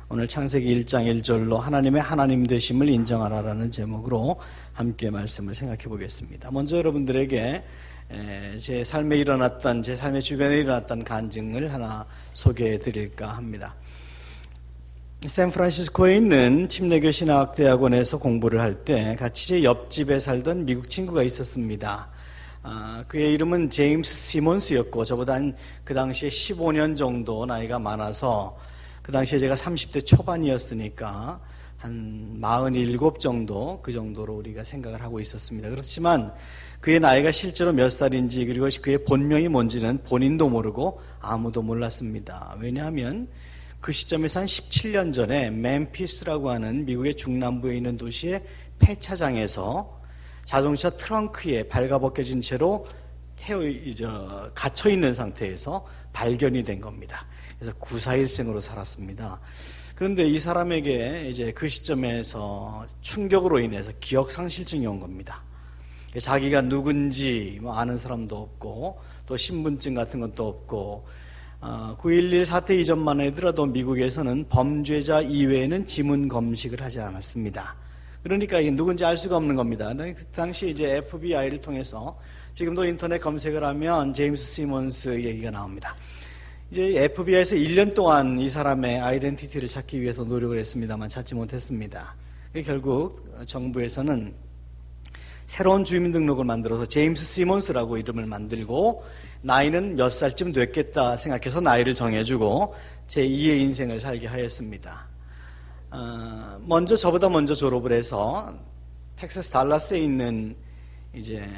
오늘 창세기 1장 1절로 하나님의 하나님 되심을 인정하라라는 제목으로 함께 말씀을 생각해 보겠습니다. 먼저 여러분들에게 제 삶에 일어났던, 제 삶의 주변에 일어났던 간증을 하나 소개해 드릴까 합니다. 샌프란시스코에 있는 침례교 신학대학원에서 공부를 할 때 같이 제 옆집에 살던 미국 친구가 있었습니다. 그의 이름은 제임스 시몬스였고 저보다 그 당시에 15년 정도 나이가 많아서 그 당시에 제가 30대 초반이었으니까 한 47 정도, 그 정도로 우리가 생각을 하고 있었습니다. 그렇지만 그의 나이가 실제로 몇 살인지 그리고 그의 본명이 뭔지는 본인도 모르고 아무도 몰랐습니다. 왜냐하면 그 시점에서 한 17년 전에 멤피스라고 하는 미국의 중남부에 있는 도시의 폐차장에서 자동차 트렁크에 발가벗겨진 채로 갇혀있는 상태에서 발견이 된 겁니다. 그래서 구사일생으로 살았습니다. 그런데 이 사람에게 이제 그 시점에서 충격으로 인해서 기억상실증이 온 겁니다. 자기가 누군지 아는 사람도 없고 또 신분증 같은 것도 없고 9.11 사태 이전만 하더라도 미국에서는 범죄자 이외에는 지문 검식을 하지 않았습니다. 그러니까 이게 누군지 알 수가 없는 겁니다. 그 당시 이제 FBI를 통해서 지금도 인터넷 검색을 하면 제임스 시몬스 얘기가 나옵니다. 이제 FBI에서 1년 동안 이 사람의 아이덴티티를 찾기 위해서 노력을 했습니다만 찾지 못했습니다. 결국 정부에서는 새로운 주민등록을 만들어서 제임스 시몬스라고 이름을 만들고 나이는 몇 살쯤 됐겠다 생각해서 나이를 정해주고 제2의 인생을 살게 하였습니다. 저보다 먼저 졸업을 해서 텍사스 달라스에 있는 이제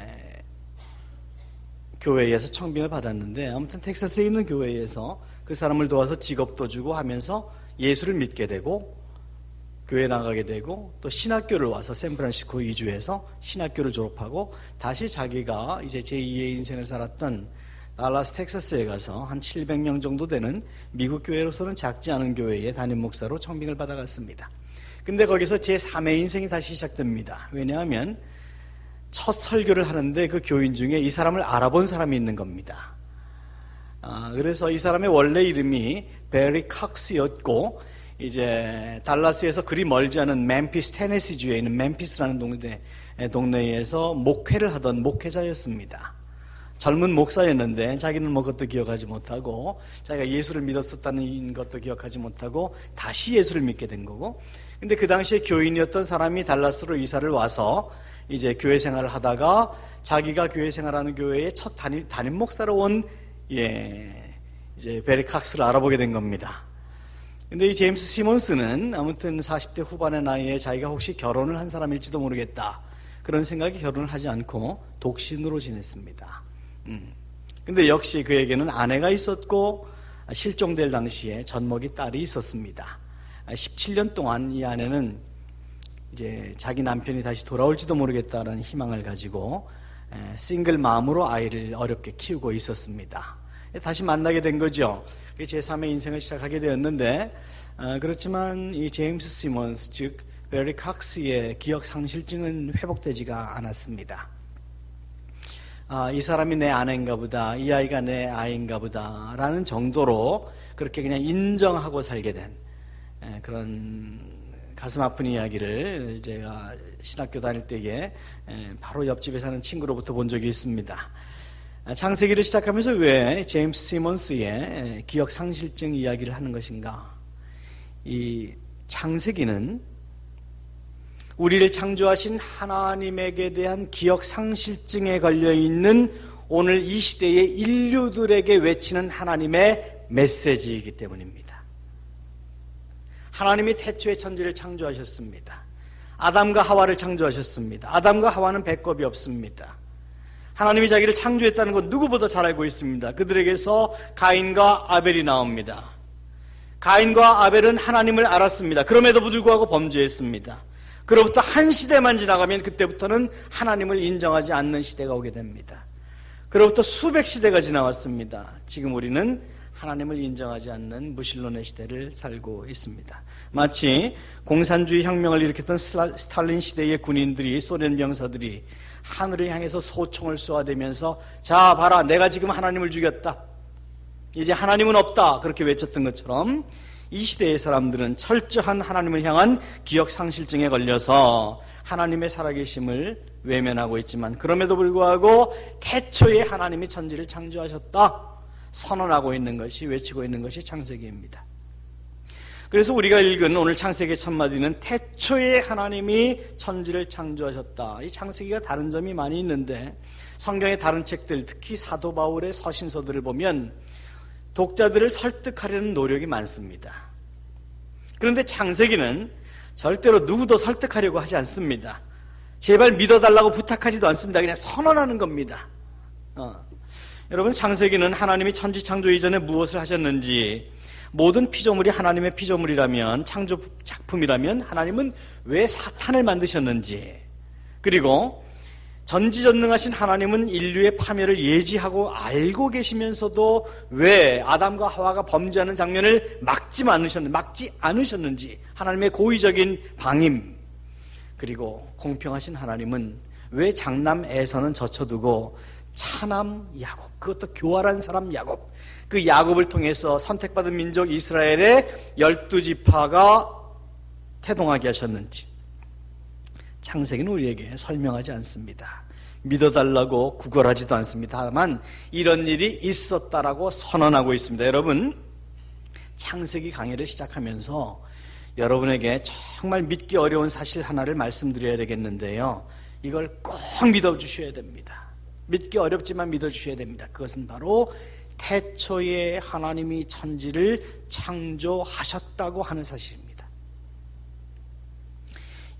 교회에서 청빙을 받았는데 아무튼 텍사스에 있는 교회에서 그 사람을 도와서 직업도 주고 하면서 예수를 믿게 되고 교회 나가게 되고 또 신학교를 와서 샌프란시스코 이주해서 신학교를 졸업하고 다시 자기가 이제 제2의 인생을 살았던 달라스 텍사스에 가서 한 700명 정도 되는 미국 교회로서는 작지 않은 교회의 담임 목사로 청빙을 받아갔습니다. 근데 거기서 제3의 인생이 다시 시작됩니다. 왜냐하면 첫 설교를 하는데 그 교인 중에 이 사람을 알아본 사람이 있는 겁니다. 그래서 이 사람의 원래 이름이 베리 칵스였고 이제 달라스에서 그리 멀지 않은 멤피스, 테네시주에 있는 멤피스라는 동네에서 목회를 하던 목회자였습니다. 젊은 목사였는데 자기는 그것도 기억하지 못하고 자기가 예수를 믿었었다는 것도 기억하지 못하고 다시 예수를 믿게 된 거고, 근데 그 당시에 교인이었던 사람이 달라스로 이사를 와서 이제 교회 생활을 하다가 자기가 교회 생활하는 교회의 첫 담임 목사로 온 이제 베리 칵스를 알아보게 된 겁니다. 근데 이 제임스 시몬스는 아무튼 40대 후반의 나이에 자기가 혹시 결혼을 한 사람일지도 모르겠다 그런 생각에 결혼을 하지 않고 독신으로 지냈습니다. 근데 역시 그에게는 아내가 있었고 실종될 당시에 젖먹이 딸이 있었습니다. 17년 동안 이 아내는 이제 자기 남편이 다시 돌아올지도 모르겠다라는 희망을 가지고 싱글 맘으로 아이를 어렵게 키우고 있었습니다. 다시 만나게 된 거죠. 제3의 인생을 시작하게 되었는데 그렇지만 이 제임스 시몬스 즉 베리 칵스의 기억 상실증은 회복되지가 않았습니다. 이 사람이 내 아내인가 보다, 이 아이가 내 아이인가 보다 라는 정도로 그렇게 그냥 인정하고 살게 된 그런 가슴 아픈 이야기를 제가 신학교 다닐 때에 바로 옆집에 사는 친구로부터 본 적이 있습니다. 창세기를 시작하면서 왜 제임스 시몬스의 기억 상실증 이야기를 하는 것인가? 이 창세기는 우리를 창조하신 하나님에게 대한 기억 상실증에 걸려있는 오늘 이 시대의 인류들에게 외치는 하나님의 메시지이기 때문입니다. 하나님이 태초에 천지를 창조하셨습니다. 아담과 하와를 창조하셨습니다. 아담과 하와는 배꼽이 없습니다. 하나님이 자기를 창조했다는 것 누구보다 잘 알고 있습니다. 그들에게서 가인과 아벨이 나옵니다. 가인과 아벨은 하나님을 알았습니다. 그럼에도 불구하고 범죄했습니다. 그로부터 한 시대만 지나가면 그때부터는 하나님을 인정하지 않는 시대가 오게 됩니다. 그로부터 수백 시대가 지나왔습니다. 지금 우리는 하나님을 인정하지 않는 무신론의 시대를 살고 있습니다. 마치 공산주의 혁명을 일으켰던 스탈린 시대의 군인들이, 소련 병사들이 하늘을 향해서 소총을 쏘아대면서 자 봐라 내가 지금 하나님을 죽였다, 이제 하나님은 없다 그렇게 외쳤던 것처럼 이 시대의 사람들은 철저한 하나님을 향한 기억상실증에 걸려서 하나님의 살아계심을 외면하고 있지만, 그럼에도 불구하고 태초에 하나님이 천지를 창조하셨다 선언하고 있는 것이, 외치고 있는 것이 창세기입니다. 그래서 우리가 읽은 오늘 창세기 첫 마디는 태초에 하나님이 천지를 창조하셨다. 이 창세기가 다른 점이 많이 있는데, 성경의 다른 책들, 특히 사도 바울의 서신서들을 보면 독자들을 설득하려는 노력이 많습니다. 그런데 창세기는 절대로 누구도 설득하려고 하지 않습니다. 제발 믿어달라고 부탁하지도 않습니다. 그냥 선언하는 겁니다. 여러분, 창세기는 하나님이 천지 창조 이전에 무엇을 하셨는지, 모든 피조물이 하나님의 피조물이라면, 창조 작품이라면 하나님은 왜 사탄을 만드셨는지, 그리고 전지전능하신 하나님은 인류의 파멸을 예지하고 알고 계시면서도 왜 아담과 하와가 범죄하는 장면을 막지 않으셨는지, 하나님의 고의적인 방임, 그리고 공평하신 하나님은 왜 장남 에서는 젖혀두고 차남 야곱, 그것도 교활한 사람 야곱, 그 야곱을 통해서 선택받은 민족 이스라엘의 12지파가 태동하게 하셨는지 창세기는 우리에게 설명하지 않습니다. 믿어달라고 구걸하지도 않습니다. 다만 이런 일이 있었다라고 선언하고 있습니다. 여러분, 창세기 강의를 시작하면서 여러분에게 정말 믿기 어려운 사실 하나를 말씀드려야 되겠는데요, 이걸 꼭 믿어주셔야 됩니다. 믿기 어렵지만 믿어주셔야 됩니다. 그것은 바로 태초에 하나님이 천지를 창조하셨다고 하는 사실입니다.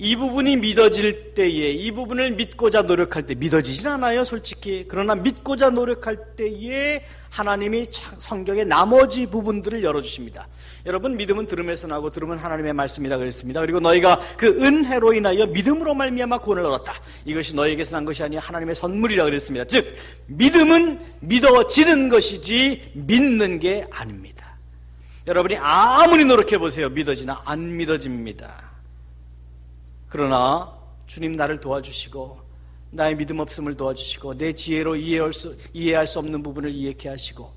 이 부분이 믿어질 때에, 이 부분을 믿고자 노력할 때, 믿어지진 않아요 솔직히. 그러나 믿고자 노력할 때에 하나님이 성경의 나머지 부분들을 열어주십니다. 여러분, 믿음은 들음에서 나고 들음은 하나님의 말씀이라 그랬습니다. 그리고 너희가 그 은혜로 인하여 믿음으로 말미암아 구원을 얻었다. 이것이 너희에게서 난 것이 아니라 하나님의 선물이라 그랬습니다. 즉 믿음은 믿어지는 것이지 믿는 게 아닙니다. 여러분이 아무리 노력해보세요, 믿어지나 안 믿어집니다. 그러나 주님 나를 도와주시고 나의 믿음 없음을 도와주시고 내 지혜로 이해할 수 없는 부분을 이해케 하시고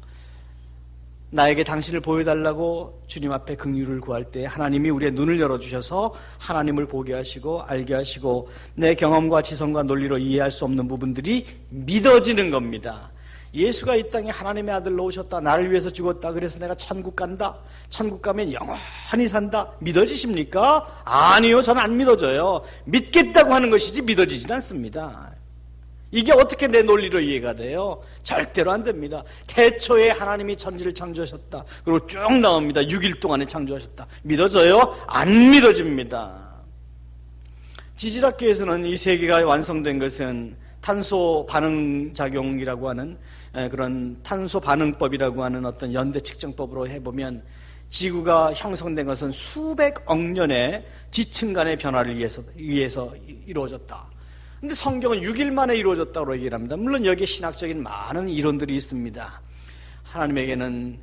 나에게 당신을 보여달라고 주님 앞에 긍휼을 구할 때 하나님이 우리의 눈을 열어주셔서 하나님을 보게 하시고 알게 하시고 내 경험과 지성과 논리로 이해할 수 없는 부분들이 믿어지는 겁니다. 예수가 이 땅에 하나님의 아들로 오셨다, 나를 위해서 죽었다, 그래서 내가 천국 간다, 천국 가면 영원히 산다, 믿어지십니까? 아니요, 저는 안 믿어져요. 믿겠다고 하는 것이지 믿어지진 않습니다. 이게 어떻게 내 논리로 이해가 돼요? 절대로 안 됩니다. 태초에 하나님이 천지를 창조하셨다, 그리고 쭉 나옵니다. 6일 동안에 창조하셨다. 믿어져요? 안 믿어집니다. 지질학계에서는 이 세계가 완성된 것은 탄소 반응작용이라고 하는 그런 탄소 반응법이라고 하는 어떤 연대 측정법으로 해보면 지구가 형성된 것은 수백억 년의 지층 간의 변화를 위해서 이루어졌다. 근데 성경은 6일 만에 이루어졌다고 얘기를 합니다. 물론 여기에 신학적인 많은 이론들이 있습니다. 하나님에게는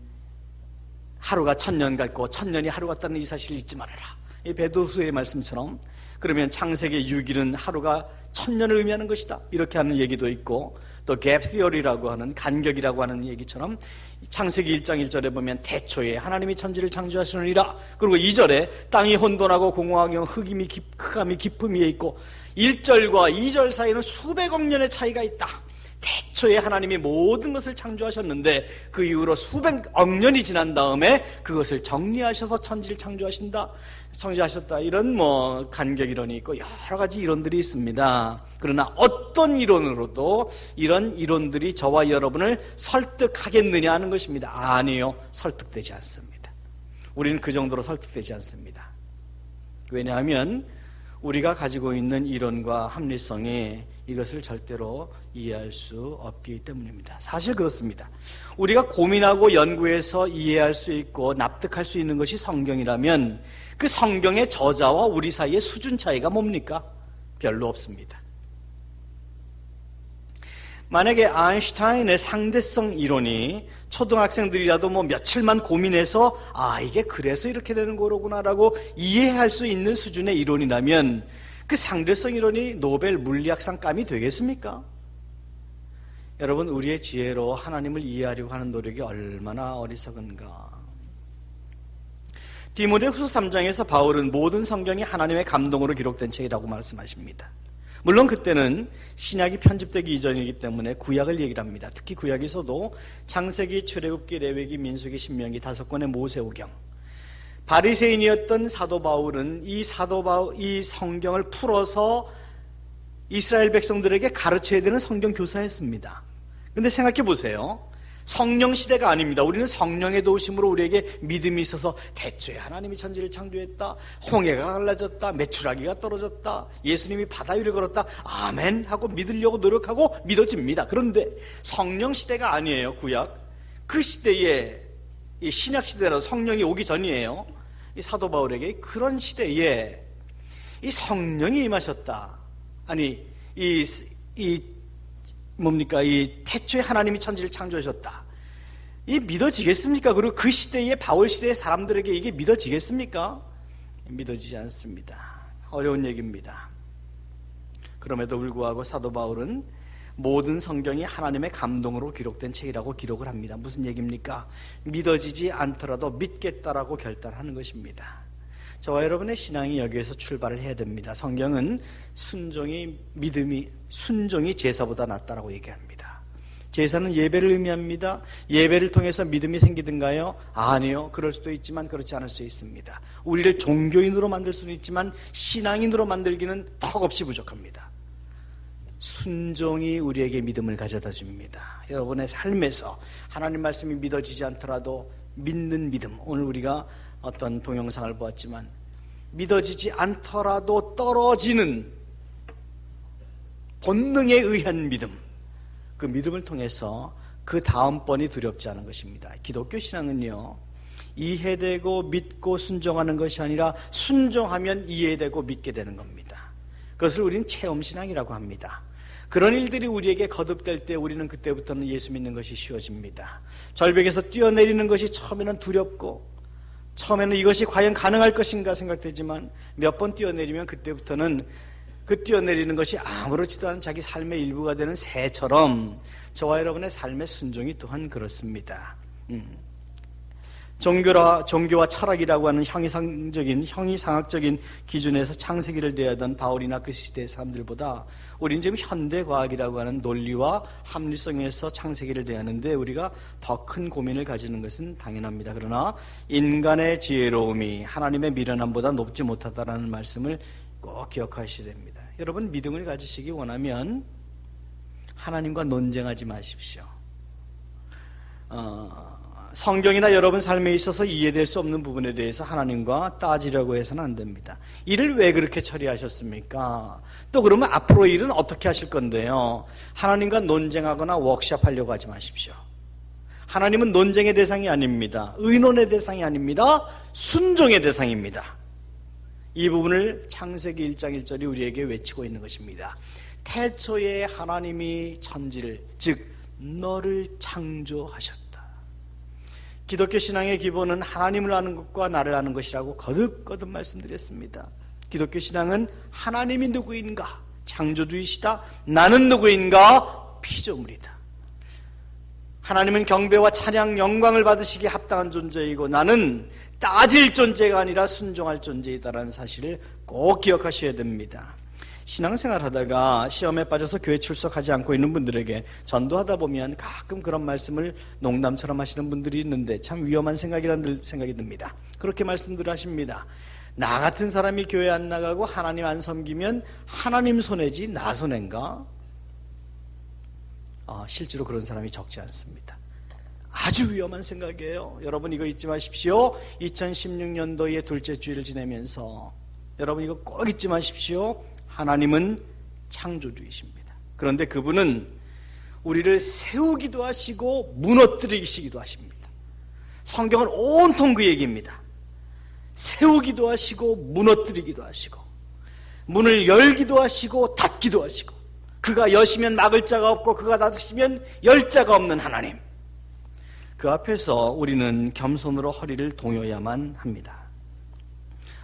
하루가 1000년 같고 1000년이 하루 같다는 이 사실을 잊지 말아라, 이 베드로후서의 말씀처럼. 그러면 창세기 6일은 하루가 1000년을 의미하는 것이다, 이렇게 하는 얘기도 있고, 또 갭 티어리라고 하는 간격이라고 하는 얘기처럼 창세기 1장 1절에 보면 태초에 하나님이 천지를 창조하시느니라, 그리고 2절에 땅이 혼돈하고 공허하게 흑암이 깊음 위에 있고, 1절과 2절 사이에는 수백억 년의 차이가 있다. 태초에 하나님이 모든 것을 창조하셨는데 그 이후로 수백억 년이 지난 다음에 그것을 정리하셔서 천지를 창조하셨다, 이런 간격 이론이 있고 여러 가지 이론들이 있습니다. 그러나 어떤 이론으로도 이런 이론들이 저와 여러분을 설득하겠느냐 하는 것입니다. 아니요, 설득되지 않습니다. 우리는 그 정도로 설득되지 않습니다. 왜냐하면 우리가 가지고 있는 이론과 합리성이 이것을 절대로 이해할 수 없기 때문입니다. 사실 그렇습니다. 우리가 고민하고 연구해서 이해할 수 있고 납득할 수 있는 것이 성경이라면 그 성경의 저자와 우리 사이의 수준 차이가 뭡니까? 별로 없습니다. 만약에 아인슈타인의 상대성 이론이 초등학생들이라도 며칠만 고민해서 이게 그래서 이렇게 되는 거로구나라고 이해할 수 있는 수준의 이론이라면 그 상대성 이론이 노벨 물리학상감이 되겠습니까? 여러분, 우리의 지혜로 하나님을 이해하려고 하는 노력이 얼마나 어리석은가. 디모데후서 3장에서 바울은 모든 성경이 하나님의 감동으로 기록된 책이라고 말씀하십니다. 물론 그때는 신약이 편집되기 이전이기 때문에 구약을 얘기를 합니다. 특히 구약에서도 창세기, 출애굽기, 레위기, 민수기, 신명기 5권의 모세오경. 바리새인이었던 사도 바울은 이 성경을 풀어서 이스라엘 백성들에게 가르쳐야 되는 성경 교사였습니다. 그런데 생각해 보세요. 성령 시대가 아닙니다. 우리는 성령의 도우심으로 우리에게 믿음이 있어서 대초에 하나님이 천지를 창조했다, 홍해가 갈라졌다, 메추라기가 떨어졌다, 예수님이 바다 위를 걸었다, 아멘 하고 믿으려고 노력하고 믿어집니다. 그런데 성령 시대가 아니에요. 구약 그 시대에, 이 신약 시대라도 성령이 오기 전이에요. 이 사도 바울에게 그런 시대에 이 성령이 임하셨다. 아니 이 태초에 하나님이 천지를 창조하셨다. 이 믿어지겠습니까? 그리고 그 시대의 바울 시대의 사람들에게 이게 믿어지겠습니까? 믿어지지 않습니다. 어려운 얘기입니다. 그럼에도 불구하고 사도 바울은 모든 성경이 하나님의 감동으로 기록된 책이라고 기록을 합니다. 무슨 얘기입니까? 믿어지지 않더라도 믿겠다라고 결단하는 것입니다. 저와 여러분의 신앙이 여기에서 출발을 해야 됩니다. 성경은 순종이 제사보다 낫다라고 얘기합니다. 제사는 예배를 의미합니다. 예배를 통해서 믿음이 생기든가요? 아니요. 그럴 수도 있지만 그렇지 않을 수 있습니다. 우리를 종교인으로 만들 수는 있지만 신앙인으로 만들기는 턱없이 부족합니다. 순종이 우리에게 믿음을 가져다 줍니다. 여러분의 삶에서 하나님 말씀이 믿어지지 않더라도 믿는 믿음, 오늘 우리가 어떤 동영상을 보았지만 믿어지지 않더라도 떨어지는 본능에 의한 믿음, 그 믿음을 통해서 그 다음번이 두렵지 않은 것입니다. 기독교 신앙은요, 이해되고 믿고 순종하는 것이 아니라 순종하면 이해되고 믿게 되는 겁니다. 그것을 우리는 체험신앙이라고 합니다. 그런 일들이 우리에게 거듭될 때 우리는 그때부터는 예수 믿는 것이 쉬워집니다. 절벽에서 뛰어내리는 것이 처음에는 두렵고 처음에는 이것이 과연 가능할 것인가 생각되지만 몇 번 뛰어내리면 그때부터는 그 뛰어내리는 것이 아무렇지도 않은 자기 삶의 일부가 되는 새처럼 저와 여러분의 삶의 순종이 또한 그렇습니다. 종교와 철학이라고 하는 형이상학적인 기준에서 창세기를 대하던 바울이나 그 시대의 사람들보다 우리는 지금 현대과학이라고 하는 논리와 합리성에서 창세기를 대하는데 우리가 더 큰 고민을 가지는 것은 당연합니다. 그러나 인간의 지혜로움이 하나님의 미련함보다 높지 못하다라는 말씀을 꼭 기억하셔야 됩니다. 여러분, 믿음을 가지시기 원하면 하나님과 논쟁하지 마십시오. 성경이나 여러분 삶에 있어서 이해될 수 없는 부분에 대해서 하나님과 따지려고 해서는 안 됩니다. 일을 왜 그렇게 처리하셨습니까? 또 그러면 앞으로 일은 어떻게 하실 건데요? 하나님과 논쟁하거나 워크숍하려고 하지 마십시오. 하나님은 논쟁의 대상이 아닙니다. 의논의 대상이 아닙니다. 순종의 대상입니다. 이 부분을 창세기 1장 1절이 우리에게 외치고 있는 것입니다. 태초에 하나님이 천지를, 즉 너를 창조하셨다. 기독교 신앙의 기본은 하나님을 아는 것과 나를 아는 것이라고 거듭거듭 말씀드렸습니다. 기독교 신앙은 하나님이 누구인가? 창조주이시다. 나는 누구인가? 피조물이다. 하나님은 경배와 찬양, 영광을 받으시기에 합당한 존재이고 나는 따질 존재가 아니라 순종할 존재이다라는 사실을 꼭 기억하셔야 됩니다. 신앙생활 하다가 시험에 빠져서 교회 출석하지 않고 있는 분들에게 전도하다 보면 가끔 그런 말씀을 농담처럼 하시는 분들이 있는데 참 위험한 생각이라는 생각이 듭니다. 그렇게 말씀들 하십니다. 나 같은 사람이 교회 안 나가고 하나님 안 섬기면 하나님 손해지 나 손해인가? 실제로 그런 사람이 적지 않습니다. 아주 위험한 생각이에요. 여러분 이거 잊지 마십시오. 2016년도의 둘째 주일을 지내면서 여러분 이거 꼭 잊지 마십시오. 하나님은 창조주이십니다. 그런데 그분은 우리를 세우기도 하시고 무너뜨리시기도 하십니다. 성경은 온통 그 얘기입니다. 세우기도 하시고 무너뜨리기도 하시고 문을 열기도 하시고 닫기도 하시고 그가 여시면 막을 자가 없고 그가 닫으시면 열 자가 없는 하나님. 그 앞에서 우리는 겸손으로 허리를 동여야만 합니다.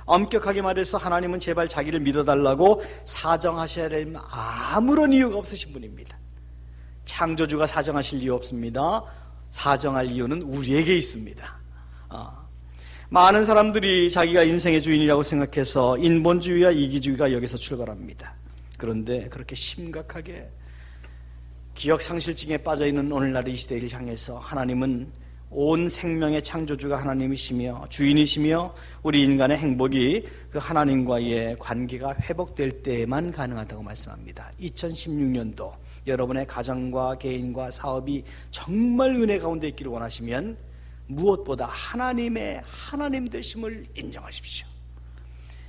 엄격하게 말해서 하나님은 제발 자기를 믿어달라고 사정하셔야 되면 아무런 이유가 없으신 분입니다. 창조주가 사정하실 이유 없습니다. 사정할 이유는 우리에게 있습니다. 많은 사람들이 자기가 인생의 주인이라고 생각해서 인본주의와 이기주의가 여기서 출발합니다. 그런데 그렇게 심각하게 기억상실증에 빠져있는 오늘날의 이 시대를 향해서 하나님은 온 생명의 창조주가 하나님이시며 주인이시며 우리 인간의 행복이 그 하나님과의 관계가 회복될 때에만 가능하다고 말씀합니다. 2016년도 여러분의 가정과 개인과 사업이 정말 은혜 가운데 있기를 원하시면 무엇보다 하나님의 하나님 되심을 인정하십시오.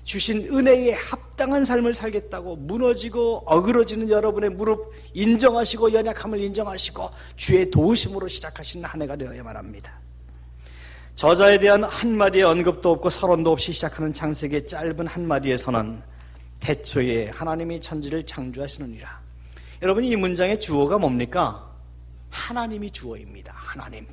주신 은혜에 합당한 삶을 살겠다고 무너지고 어그러지는 여러분의 무릎 인정하시고 연약함을 인정하시고 주의 도우심으로 시작하시는 한 해가 되어야만 합니다. 저자에 대한 한마디의 언급도 없고 서론도 없이 시작하는 창세기의 짧은 한마디에서는 태초에 하나님이 천지를 창조하시느니라. 여러분, 이 문장의 주어가 뭡니까? 하나님이 주어입니다. 하나님.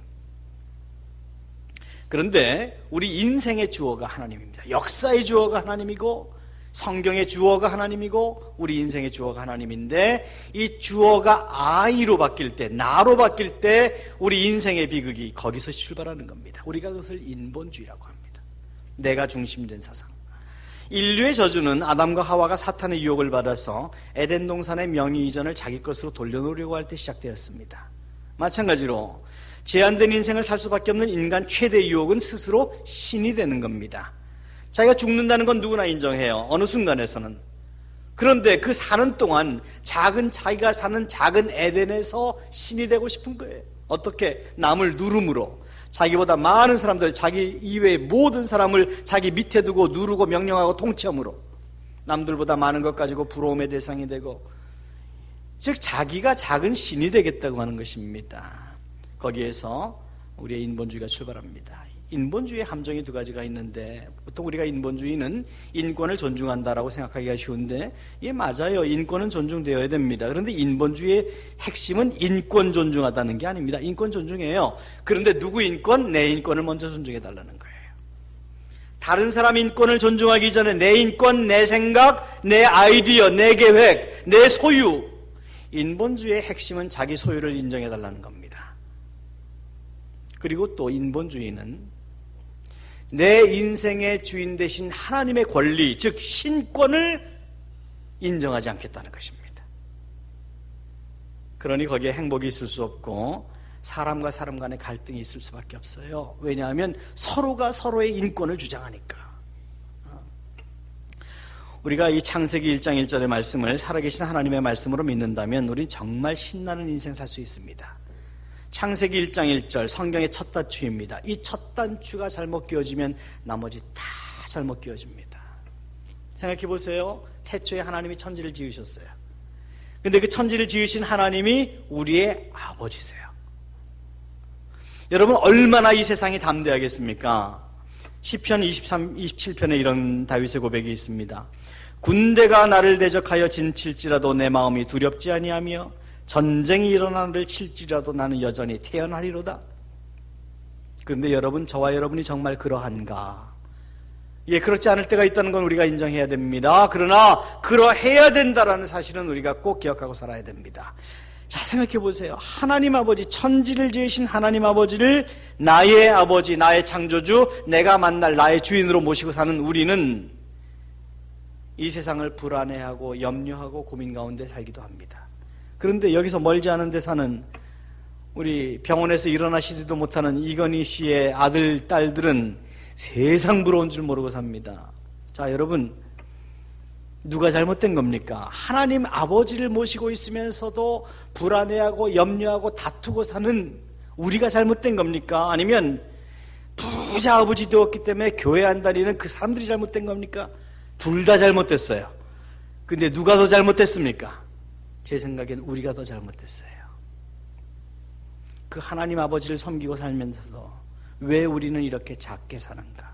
그런데 우리 인생의 주어가 하나님입니다. 역사의 주어가 하나님이고 성경의 주어가 하나님이고 우리 인생의 주어가 하나님인데 이 주어가 I로 바뀔 때, 나로 바뀔 때 우리 인생의 비극이 거기서 출발하는 겁니다. 우리가 그것을 인본주의라고 합니다. 내가 중심된 사상. 인류의 저주는 아담과 하와가 사탄의 유혹을 받아서 에덴 동산의 명의 이전을 자기 것으로 돌려놓으려고 할 때 시작되었습니다. 마찬가지로 제한된 인생을 살 수밖에 없는 인간 최대 유혹은 스스로 신이 되는 겁니다. 자기가 죽는다는 건 누구나 인정해요. 어느 순간에서는. 그런데 그 사는 동안 자기가 사는 작은 에덴에서 신이 되고 싶은 거예요. 어떻게? 남을 누름으로. 자기보다 많은 사람들, 자기 이외의 모든 사람을 자기 밑에 두고 누르고 명령하고 통치함으로 남들보다 많은 것 가지고 부러움의 대상이 되고, 즉 자기가 작은 신이 되겠다고 하는 것입니다. 거기에서 우리의 인본주의가 출발합니다. 인본주의의 함정이 두 가지가 있는데, 보통 우리가 인본주의는 인권을 존중한다라고 생각하기가 쉬운데, 예, 맞아요. 인권은 존중되어야 됩니다. 그런데 인본주의의 핵심은 인권 존중하다는 게 아닙니다. 인권 존중해요. 그런데 누구 인권? 내 인권을 먼저 존중해달라는 거예요. 다른 사람 인권을 존중하기 전에 내 인권, 내 생각, 내 아이디어, 내 계획, 내 소유. 인본주의의 핵심은 자기 소유를 인정해달라는 겁니다. 그리고 또 인본주의는 내 인생의 주인 되신 하나님의 권리, 즉 신권을 인정하지 않겠다는 것입니다. 그러니 거기에 행복이 있을 수 없고 사람과 사람 간의 갈등이 있을 수밖에 없어요. 왜냐하면 서로가 서로의 인권을 주장하니까. 우리가 이 창세기 1장 1절의 말씀을 살아계신 하나님의 말씀으로 믿는다면 우리는 정말 신나는 인생 살 수 있습니다. 창세기 1장 1절 성경의 첫 단추입니다. 이 첫 단추가 잘못 끼워지면 나머지 다 잘못 끼워집니다. 생각해 보세요. 태초에 하나님이 천지를 지으셨어요. 근데 그 천지를 지으신 하나님이 우리의 아버지세요. 여러분, 얼마나 이 세상이 담대하겠습니까? 시편 27편에 이런 다윗의 고백이 있습니다. 군대가 나를 대적하여 진칠지라도 내 마음이 두렵지 아니하며 전쟁이 일어나를 칠지라도 나는 여전히 태어나리로다. 그런데 여러분, 저와 여러분이 정말 그러한가? 예, 그렇지 않을 때가 있다는 건 우리가 인정해야 됩니다. 그러나 그러해야 된다라는 사실은 우리가 꼭 기억하고 살아야 됩니다. 자, 생각해 보세요. 하나님 아버지, 천지를 지으신 하나님 아버지를 나의 아버지, 나의 창조주, 내가 만날 나의 주인으로 모시고 사는 우리는 이 세상을 불안해하고 염려하고 고민 가운데 살기도 합니다. 그런데 여기서 멀지 않은 데 사는 우리 병원에서 일어나시지도 못하는 이건희 씨의 아들, 딸들은 세상 부러운 줄 모르고 삽니다. 자, 여러분, 누가 잘못된 겁니까? 하나님 아버지를 모시고 있으면서도 불안해하고 염려하고 다투고 사는 우리가 잘못된 겁니까? 아니면 부자 아버지 되었기 때문에 교회 안 다니는 그 사람들이 잘못된 겁니까? 둘 다 잘못됐어요. 근데 누가 더 잘못됐습니까? 제 생각엔 우리가 더 잘못됐어요. 그 하나님 아버지를 섬기고 살면서도 왜 우리는 이렇게 작게 사는가?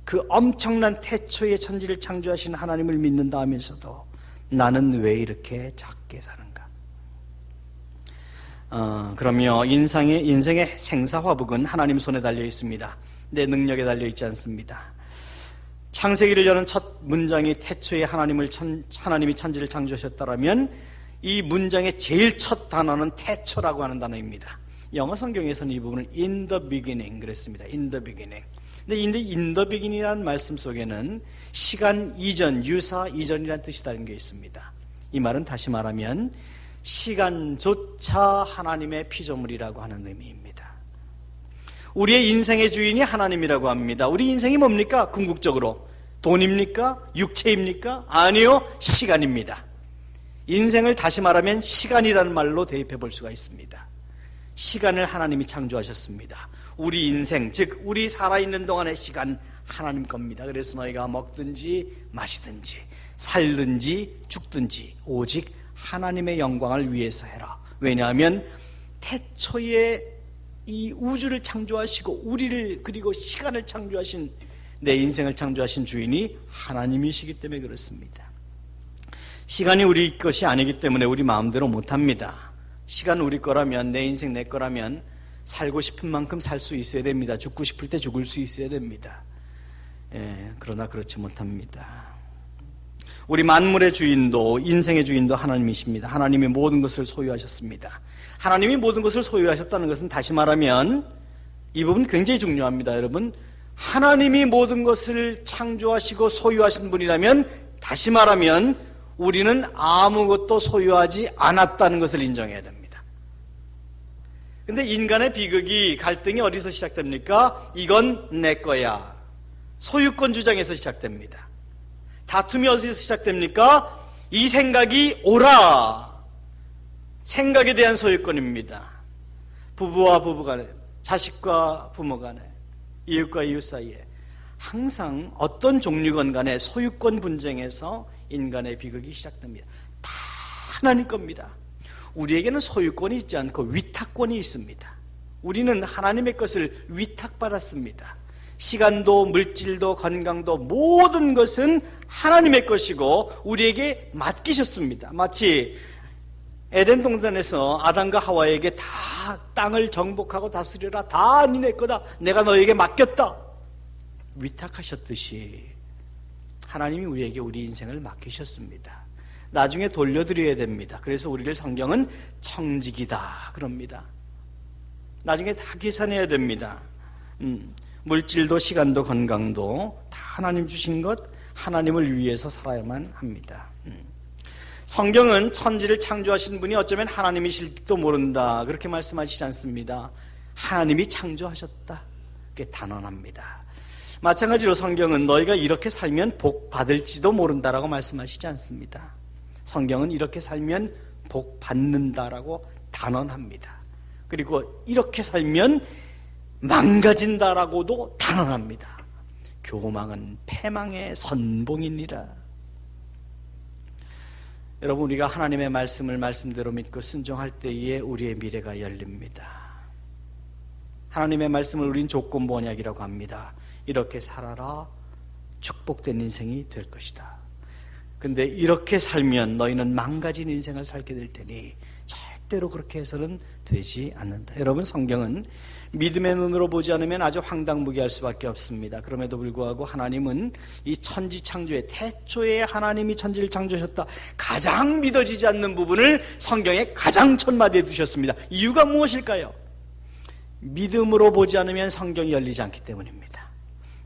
그 엄청난 태초의 천지를 창조하신 하나님을 믿는다 하면서도 나는 왜 이렇게 작게 사는가? 그러며 인생의 생사화복은 하나님 손에 달려 있습니다. 내 능력에 달려 있지 않습니다. 창세기를 여는 첫 문장이 태초에 하나님이 천지를 창조하셨다라면 이 문장의 제일 첫 단어는 태초라고 하는 단어입니다. 영어 성경에서는 이 부분을 in the beginning 그랬습니다. in the beginning. 근데 인더비긴이라는 말씀 속에는 시간 이전, 유사 이전이라는 뜻이 다른 게 있습니다. 이 말은 다시 말하면 시간조차 하나님의 피조물이라고 하는 의미입니다. 우리의 인생의 주인이 하나님이라고 합니다. 우리 인생이 뭡니까? 궁극적으로 돈입니까? 육체입니까? 아니요, 시간입니다. 인생을 다시 말하면 시간이라는 말로 대입해 볼 수가 있습니다. 시간을 하나님이 창조하셨습니다. 우리 인생, 즉 우리 살아있는 동안의 시간 하나님 겁니다. 그래서 너희가 먹든지 마시든지 살든지 죽든지 오직 하나님의 영광을 위해서 해라. 왜냐하면 태초에 이 우주를 창조하시고 우리를 그리고 시간을 창조하신, 내 인생을 창조하신 주인이 하나님이시기 때문에 그렇습니다. 시간이 우리 것이 아니기 때문에 우리 마음대로 못합니다. 시간 우리 거라면, 내 인생 내 거라면 살고 싶은 만큼 살 수 있어야 됩니다. 죽고 싶을 때 죽을 수 있어야 됩니다. 그러나 그렇지 못합니다. 우리 만물의 주인도, 인생의 주인도 하나님이십니다. 하나님이 모든 것을 소유하셨습니다. 하나님이 모든 것을 소유하셨다는 것은 다시 말하면, 이 부분 굉장히 중요합니다. 여러분, 하나님이 모든 것을 창조하시고 소유하신 분이라면, 다시 말하면 우리는 아무것도 소유하지 않았다는 것을 인정해야 됩니다. 근데 인간의 비극이, 갈등이 어디서 시작됩니까? 이건 내 거야. 소유권 주장에서 시작됩니다. 다툼이 어디서 시작됩니까? 이 생각이 옳아. 생각에 대한 소유권입니다. 부부와 부부 간에, 자식과 부모 간에, 이웃과 이웃 사이에 항상 어떤 종류건 간에 소유권 분쟁에서 인간의 비극이 시작됩니다. 다 하나님 겁니다. 우리에게는 소유권이 있지 않고 위탁권이 있습니다. 우리는 하나님의 것을 위탁받았습니다. 시간도 물질도 건강도 모든 것은 하나님의 것이고 우리에게 맡기셨습니다. 마치 에덴 동산에서 아담과 하와에게 다 땅을 정복하고 다스려라, 다 니네 거다, 내가 너에게 맡겼다 위탁하셨듯이 하나님이 우리에게 우리 인생을 맡기셨습니다. 나중에 돌려드려야 됩니다. 그래서 우리를 성경은 청직이다 그럽니다. 나중에 다 계산해야 됩니다. 물질도 시간도 건강도 다 하나님 주신 것, 하나님을 위해서 살아야만 합니다. 성경은 천지를 창조하신 분이 어쩌면 하나님이실지도 모른다 그렇게 말씀하시지 않습니다. 하나님이 창조하셨다, 그게 단언합니다. 마찬가지로 성경은 너희가 이렇게 살면 복 받을지도 모른다라고 말씀하시지 않습니다. 성경은 이렇게 살면 복 받는다라고 단언합니다. 그리고 이렇게 살면 망가진다라고도 단언합니다. 교망은 패망의 선봉이니라. 여러분, 우리가 하나님의 말씀을 말씀대로 믿고 순종할 때에 우리의 미래가 열립니다. 하나님의 말씀을 우린 조건부 언약이라고 합니다. 이렇게 살아라, 축복된 인생이 될 것이다. 근데 이렇게 살면 너희는 망가진 인생을 살게 될 테니 절대로 그렇게 해서는 되지 않는다. 여러분, 성경은 믿음의 눈으로 보지 않으면 아주 황당무계할 수밖에 없습니다. 그럼에도 불구하고 하나님은 이 천지 창조의 태초에 하나님이 천지를 창조하셨다, 가장 믿어지지 않는 부분을 성경에 가장 첫 마디에 두셨습니다. 이유가 무엇일까요? 믿음으로 보지 않으면 성경이 열리지 않기 때문입니다.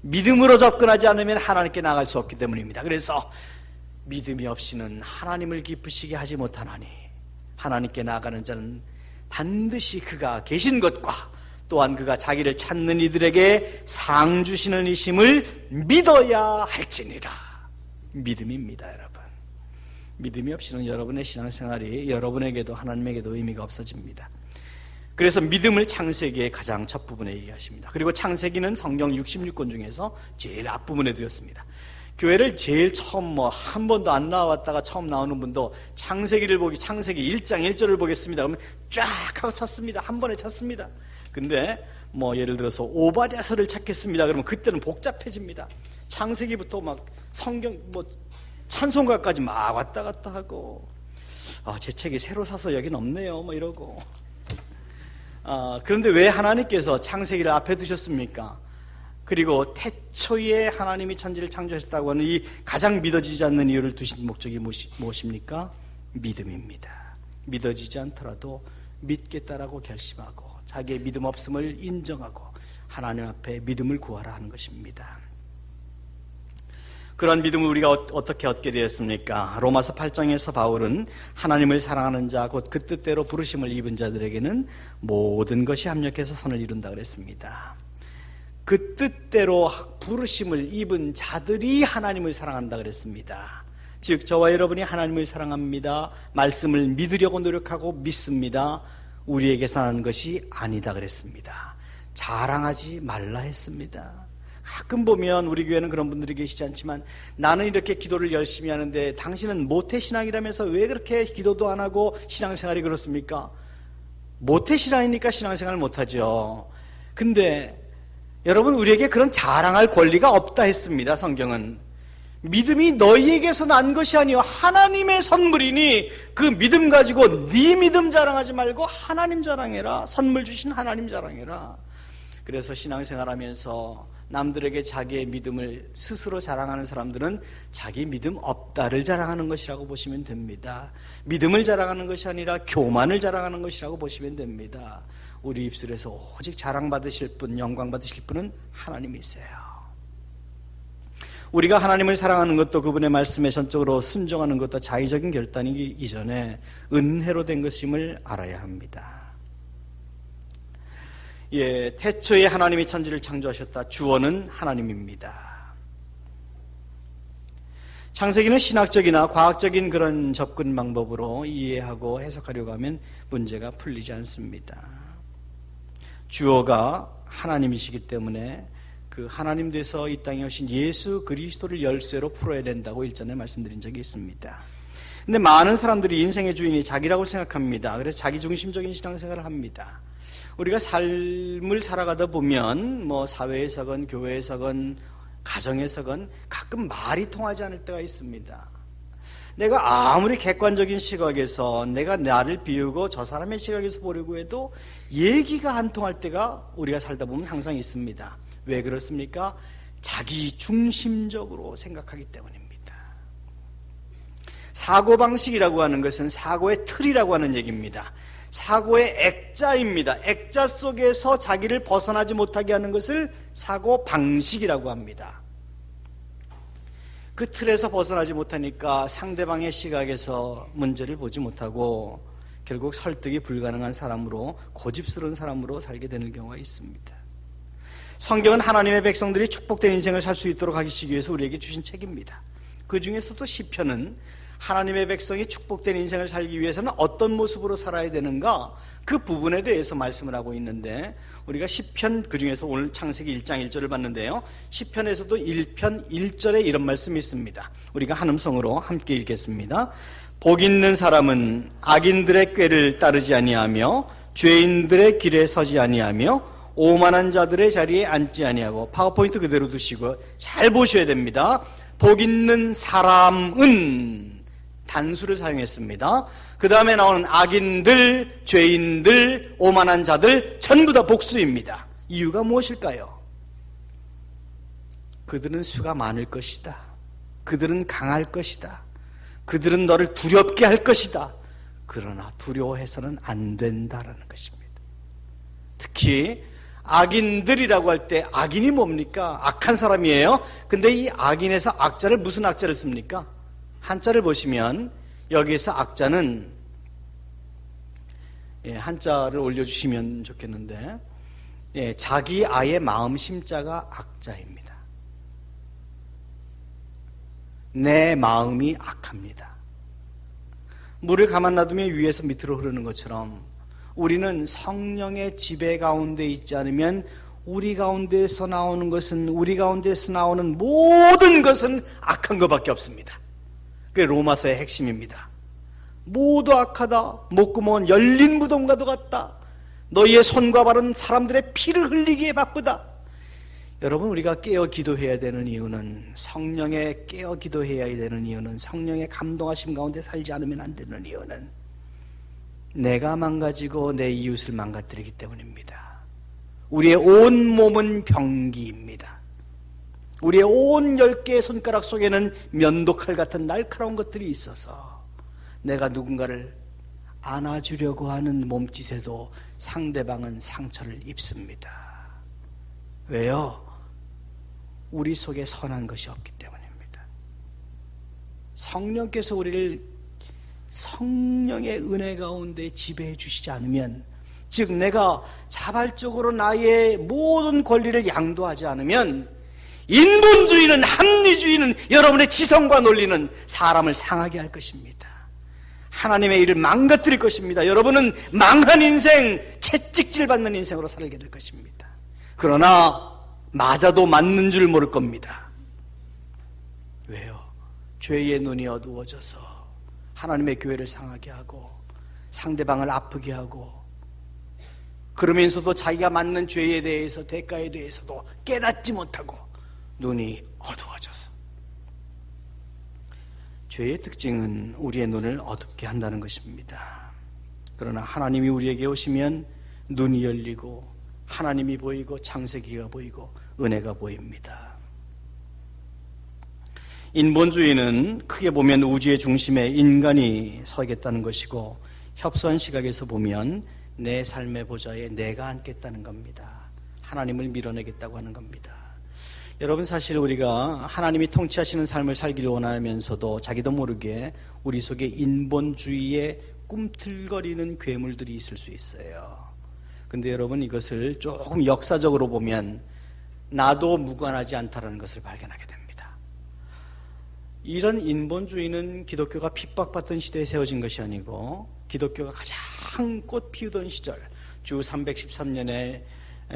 믿음으로 접근하지 않으면 하나님께 나갈 수 없기 때문입니다. 그래서 믿음이 없이는 하나님을 기쁘시게 하지 못하나니 하나님께 나아가는 자는 반드시 그가 계신 것과 또한 그가 자기를 찾는 이들에게 상 주시는 이심을 믿어야 할지니라. 믿음입니다, 여러분. 믿음이 없이는 여러분의 신앙생활이 여러분에게도 하나님에게도 의미가 없어집니다. 그래서 믿음을 창세기의 가장 첫 부분에 얘기하십니다. 그리고 창세기는 성경 66권 중에서 제일 앞부분에 두었습니다. 교회를 제일 처음 한 번도 안 나왔다가 처음 나오는 분도 창세기 1장 1절을 보겠습니다. 그러면 쫙 하고 찾습니다. 한 번에 찾습니다. 근데 예를 들어서 오바댜서를 찾겠습니다. 그러면 그때는 복잡해집니다. 창세기부터 막 성경 찬송가까지 막 왔다 갔다 하고, 제 책이 새로 사서 여긴 없네요 이러고. 그런데 왜 하나님께서 창세기를 앞에 두셨습니까? 그리고 태초에 하나님이 천지를 창조하셨다고 하는 이 가장 믿어지지 않는 이유를 두신 목적이 무엇입니까? 믿음입니다. 믿어지지 않더라도 믿겠다라고 결심하고 자기의 믿음 없음을 인정하고 하나님 앞에 믿음을 구하라 하는 것입니다. 그런 믿음을 우리가 어떻게 얻게 되었습니까? 로마서 8장에서 바울은 하나님을 사랑하는 자, 곧 그 뜻대로 부르심을 입은 자들에게는 모든 것이 합력해서 선을 이룬다 그랬습니다. 그 뜻대로 부르심을 입은 자들이 하나님을 사랑한다 그랬습니다. 즉 저와 여러분이 하나님을 사랑합니다, 말씀을 믿으려고 노력하고 믿습니다, 우리에게서 하는 것이 아니다 그랬습니다. 자랑하지 말라 했습니다. 가끔 보면 우리 교회는 그런 분들이 계시지 않지만, 나는 이렇게 기도를 열심히 하는데 당신은 모태신앙이라면서 왜 그렇게 기도도 안 하고 신앙생활이 그렇습니까? 모태신앙이니까 신앙생활을 못하죠. 근데 여러분, 우리에게 그런 자랑할 권리가 없다 했습니다. 성경은 믿음이 너희에게서 난 것이 아니요 하나님의 선물이니 그 믿음 가지고 네 믿음 자랑하지 말고 하나님 자랑해라. 선물 주신 하나님 자랑해라. 그래서 신앙생활하면서 남들에게 자기의 믿음을 스스로 자랑하는 사람들은 자기 믿음 없다를 자랑하는 것이라고 보시면 됩니다. 믿음을 자랑하는 것이 아니라 교만을 자랑하는 것이라고 보시면 됩니다. 우리 입술에서 오직 자랑받으실 분, 영광받으실 분은 하나님이세요. 우리가 하나님을 사랑하는 것도 그분의 말씀에 전적으로 순종하는 것도 자의적인 결단이기 이전에 은혜로 된 것임을 알아야 합니다. 태초에 하나님이 천지를 창조하셨다. 주어는 하나님입니다. 창세기는 신학적이나 과학적인 그런 접근 방법으로 이해하고 해석하려고 하면 문제가 풀리지 않습니다. 주어가 하나님이시기 때문에 그 하나님 돼서 이 땅에 오신 예수 그리스도를 열쇠로 풀어야 된다고 일전에 말씀드린 적이 있습니다. 근데 많은 사람들이 인생의 주인이 자기라고 생각합니다. 그래서 자기중심적인 신앙생활을 합니다. 우리가 삶을 살아가다 보면 사회에서건 교회에서건 가정에서건 가끔 말이 통하지 않을 때가 있습니다. 내가 아무리 객관적인 시각에서 내가 나를 비우고 저 사람의 시각에서 보려고 해도 얘기가 안 통할 때가 우리가 살다 보면 항상 있습니다. 왜 그렇습니까? 자기 중심적으로 생각하기 때문입니다. 사고방식이라고 하는 것은 사고의 틀이라고 하는 얘기입니다. 사고의 액자입니다. 액자 속에서 자기를 벗어나지 못하게 하는 것을 사고방식이라고 합니다. 그 틀에서 벗어나지 못하니까 상대방의 시각에서 문제를 보지 못하고 결국 설득이 불가능한 사람으로, 고집스러운 사람으로 살게 되는 경우가 있습니다. 성경은 하나님의 백성들이 축복된 인생을 살 수 있도록 하시기 위해서 우리에게 주신 책입니다. 그 중에서도 시편은 하나님의 백성이 축복된 인생을 살기 위해서는 어떤 모습으로 살아야 되는가, 그 부분에 대해서 말씀을 하고 있는데, 우리가 시편, 그 중에서 오늘 창세기 1장 1절을 봤는데요, 시편에서도 1편 1절에 이런 말씀이 있습니다. 우리가 한음성으로 함께 읽겠습니다. 복 있는 사람은 악인들의 꾀를 따르지 아니하며 죄인들의 길에 서지 아니하며 오만한 자들의 자리에 앉지 아니하고, 파워포인트 그대로 두시고 잘 보셔야 됩니다. 복 있는 사람은 단수를 사용했습니다. 그 다음에 나오는 악인들, 죄인들, 오만한 자들 전부 다 복수입니다. 이유가 무엇일까요? 그들은 수가 많을 것이다. 그들은 강할 것이다. 그들은 너를 두렵게 할 것이다. 그러나 두려워해서는 안 된다라는 것입니다. 특히 악인들이라고 할 때 악인이 뭡니까? 악한 사람이에요. 근데 이 악인에서 악자를 무슨 악자를 씁니까? 한자를 보시면 여기에서 악자는, 한자를 올려주시면 좋겠는데, 자기 아의 마음 심자가 악자입니다. 내 마음이 악합니다. 물을 가만 놔두면 위에서 밑으로 흐르는 것처럼 우리는 성령의 지배 가운데 있지 않으면 우리 가운데서 나오는 것은, 우리 가운데서 나오는 모든 것은 악한 것밖에 없습니다. 그게 로마서의 핵심입니다. 모두 악하다. 목구멍은 열린 무덤과도 같다. 너희의 손과 발은 사람들의 피를 흘리기에 바쁘다. 여러분, 우리가 깨어 기도해야 되는 이유는, 성령에 깨어 기도해야 되는 이유는, 성령의 감동하심 가운데 살지 않으면 안 되는 이유는 내가 망가지고 내 이웃을 망가뜨리기 때문입니다. 우리의 온 몸은 병기입니다. 우리의 온 10개의 손가락 속에는 면도칼 같은 날카로운 것들이 있어서 내가 누군가를 안아주려고 하는 몸짓에도 상대방은 상처를 입습니다. 왜요? 우리 속에 선한 것이 없기 때문입니다. 성령께서 우리를 성령의 은혜 가운데 지배해 주시지 않으면, 즉 내가 자발적으로 나의 모든 권리를 양도하지 않으면, 인본주의는, 합리주의는, 여러분의 지성과 논리는 사람을 상하게 할 것입니다. 하나님의 일을 망가뜨릴 것입니다. 여러분은 망한 인생, 채찍질 받는 인생으로 살게 될 것입니다. 그러나 맞아도 맞는 줄 모를 겁니다. 왜요? 죄의 눈이 어두워져서 하나님의 교회를 상하게 하고 상대방을 아프게 하고, 그러면서도 자기가 맞는 죄에 대해서, 대가에 대해서도 깨닫지 못하고 눈이 어두워져서. 죄의 특징은 우리의 눈을 어둡게 한다는 것입니다. 그러나 하나님이 우리에게 오시면 눈이 열리고 하나님이 보이고 창세기가 보이고 은혜가 보입니다. 인본주의는 크게 보면 우주의 중심에 인간이 서겠다는 것이고, 협소한 시각에서 보면 내 삶의 보좌에 내가 앉겠다는 겁니다. 하나님을 밀어내겠다고 하는 겁니다. 여러분, 사실 우리가 하나님이 통치하시는 삶을 살기를 원하면서도 자기도 모르게 우리 속에 인본주의에 꿈틀거리는 괴물들이 있을 수 있어요. 근데 여러분, 이것을 조금 역사적으로 보면 나도 무관하지 않다는 것을 발견하게 됩니다. 이런 인본주의는 기독교가 핍박받던 시대에 세워진 것이 아니고, 기독교가 가장 꽃 피우던 시절, 주 313년에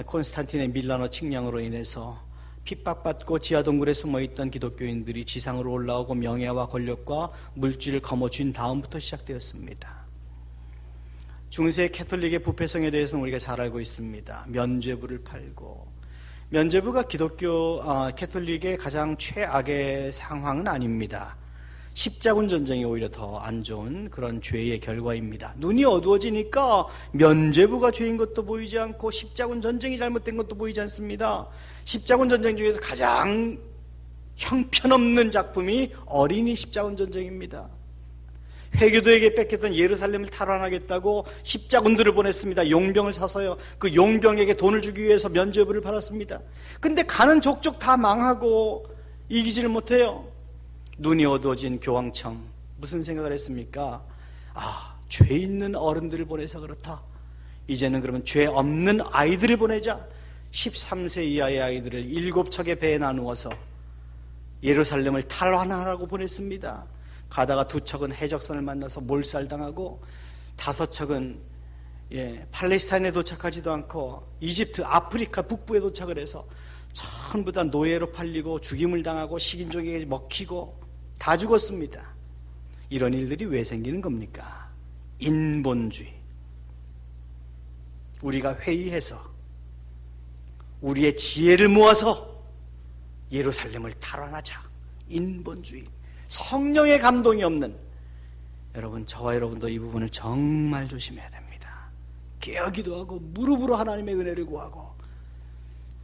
콘스탄틴의 밀라노 칙령으로 인해서 핍박받고 지하동굴에 숨어있던 기독교인들이 지상으로 올라오고 명예와 권력과 물질을 거머쥔 다음부터 시작되었습니다. 중세 캐톨릭의 부패성에 대해서는 우리가 잘 알고 있습니다. 면죄부를 팔고, 면죄부가 기독교 캐톨릭의 가장 최악의 상황은 아닙니다. 십자군 전쟁이 오히려 더 안 좋은 그런 죄의 결과입니다. 눈이 어두워지니까 면죄부가 죄인 것도 보이지 않고 십자군 전쟁이 잘못된 것도 보이지 않습니다. 십자군 전쟁 중에서 가장 형편없는 작품이 어린이 십자군 전쟁입니다. 회교도에게 뺏겼던 예루살렘을 탈환하겠다고 십자군들을 보냈습니다. 용병을 사서요. 그 용병에게 돈을 주기 위해서 면죄부를 팔았습니다. 근데 가는 족족 다 망하고 이기지를 못해요. 눈이 어두워진 교황청, 무슨 생각을 했습니까? 죄 있는 어른들을 보내서 그렇다. 이제는 그러면 죄 없는 아이들을 보내자. 13세 이하의 아이들을 7척의 배에 나누어서 예루살렘을 탈환하라고 보냈습니다. 가다가 2척은 해적선을 만나서 몰살당하고, 5척은 팔레스타인에 도착하지도 않고 이집트, 아프리카 북부에 도착을 해서 전부 다 노예로 팔리고 죽임을 당하고 식인종에게 먹히고 다 죽었습니다. 이런 일들이 왜 생기는 겁니까? 인본주의. 우리가 회의해서 우리의 지혜를 모아서 예루살렘을 탈환하자. 인본주의. 성령의 감동이 없는, 여러분, 저와 여러분도 이 부분을 정말 조심해야 됩니다. 깨어기도 하고 무릎으로 하나님의 은혜를 구하고,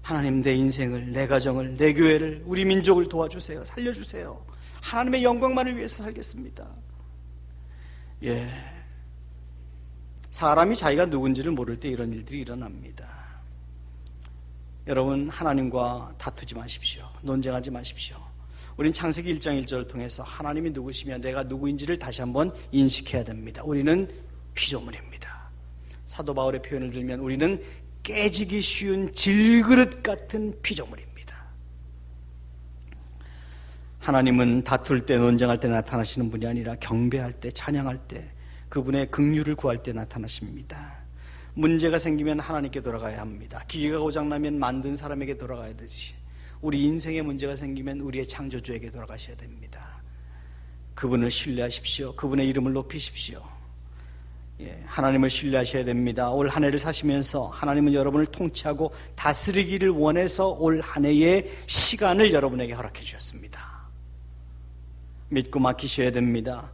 하나님, 내 인생을, 내 가정을, 내 교회를, 우리 민족을 도와주세요. 살려주세요. 하나님의 영광만을 위해서 살겠습니다. 사람이 자기가 누군지를 모를 때 이런 일들이 일어납니다. 여러분, 하나님과 다투지 마십시오. 논쟁하지 마십시오. 우린 창세기 1장 1절을 통해서 하나님이 누구시며 내가 누구인지를 다시 한번 인식해야 됩니다. 우리는 피조물입니다. 사도 바울의 표현을 들면 우리는 깨지기 쉬운 질그릇 같은 피조물입니다. 하나님은 다툴 때, 논쟁할 때 나타나시는 분이 아니라 경배할 때, 찬양할 때, 그분의 긍휼을 구할 때 나타나십니다. 문제가 생기면 하나님께 돌아가야 합니다. 기계가 고장나면 만든 사람에게 돌아가야 되지. 우리 인생에 문제가 생기면 우리의 창조주에게 돌아가셔야 됩니다. 그분을 신뢰하십시오. 그분의 이름을 높이십시오. 하나님을 신뢰하셔야 됩니다. 올 한 해를 사시면서 하나님은 여러분을 통치하고 다스리기를 원해서 올 한 해의 시간을 여러분에게 허락해 주셨습니다. 믿고 맡기셔야 됩니다.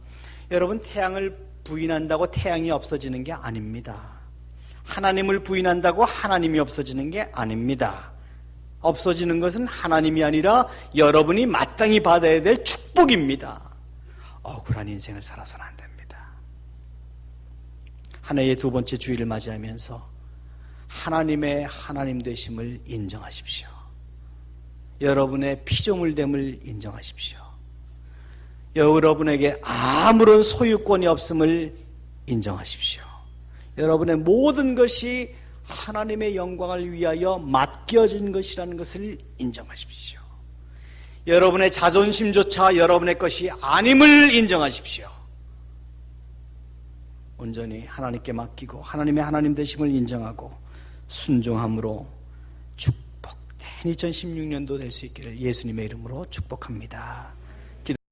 여러분, 태양을 부인한다고 태양이 없어지는 게 아닙니다. 하나님을 부인한다고 하나님이 없어지는 게 아닙니다. 없어지는 것은 하나님이 아니라 여러분이 마땅히 받아야 될 축복입니다. 억울한 인생을 살아서는 안 됩니다. 한 해의 2번째 주일을 맞이하면서 하나님의 하나님 되심을 인정하십시오. 여러분의 피조물됨을 인정하십시오. 여러분에게 아무런 소유권이 없음을 인정하십시오. 여러분의 모든 것이 하나님의 영광을 위하여 맡겨진 것이라는 것을 인정하십시오. 여러분의 자존심조차 여러분의 것이 아님을 인정하십시오. 온전히 하나님께 맡기고 하나님의 하나님 되심을 인정하고 순종함으로 축복된 2016년도 될 수 있기를 예수님의 이름으로 축복합니다.